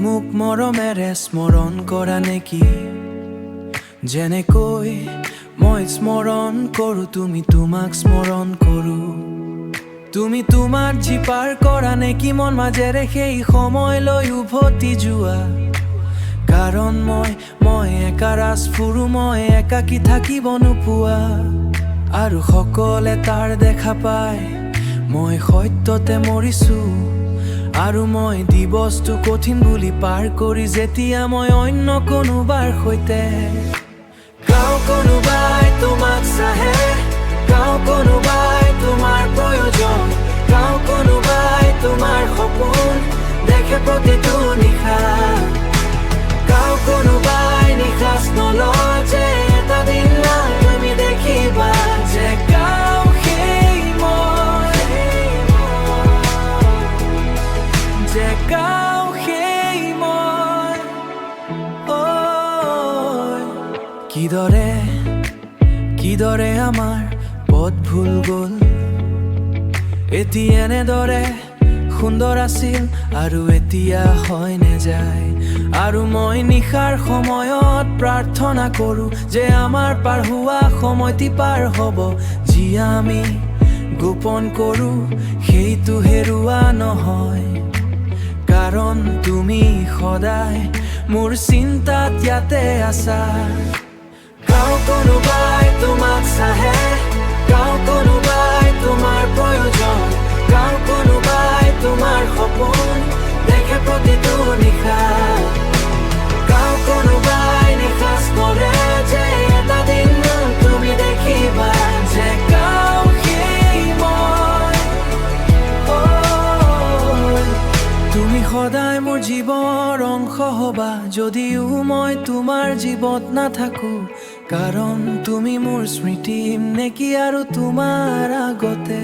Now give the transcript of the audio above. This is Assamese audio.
মোক মৰমেৰে স্মৰণ কৰা নেকি যেনেকৈ মই স্মৰণ কৰোঁ তুমি তোমাক স্মৰণ কৰোঁ তুমি তোমাৰ জিপাৰ কৰা নেকি মন মাজেৰে সেই সময়লৈ উভতি যোৱা কাৰণ মই একা ৰাজ ফুৰো মই একাকী থাকিব নোপোৱা আৰু সকলে তাৰ দেখা পায় মই সত্যতে মৰিছো আৰু মই দিৱসটো কঠিন বুলি পাৰ কৰি যেতিয়া মই অন্য কোনোবাৰ সৈতে গাঁও কোনোবাই তোমাক চাহে গাঁও কোনোবাই তোমাৰ প্ৰয়োজন গাঁও কোনোবাই তোমাৰ সপোন দেখে প্ৰতিটো নিশা গাঁও কোনোবাই নিশাস নলয় যে এটা দিন তুমি দেখিবা যে গাঁও সেই মই যে গাঁও সেই মই কিদৰে আমাৰ পথ ভুল গ'ল এটি এনেদৰে সুন্দৰ আছিল আৰু এতিয়া হয় নেযায় আৰু মই নিশাৰ সময়ত প্ৰাৰ্থনা কৰোঁ যে আমাৰ পাৰ হোৱা সময়টি পাৰ হ'ব যি আমি গোপন কৰোঁ সেইটো হেৰুৱা নহয় কাৰণ তুমি সদায় মোৰ চিন্তাত ইয়াতে আছা গাঁও কোনোবাই তোমাক চাহে গাঁও কোনোবাই তোমাৰ প্ৰয়োজন গাঁও কোনোবাই তোমাৰ সপোন দেখে প্ৰতিটো নিশা গাঁও কোনোবাই নিশাস কৰে যে এটা দিন তুমি দেখিবা যে গাঁও সেই মই তুমি সদায় মোৰ জীৱনৰ অংশ হবা যদিও মই তোমাৰ জীৱত নাথাকো কাৰণ তুমি মোৰ স্মৃতি নেকি আৰু তোমাৰ আগতে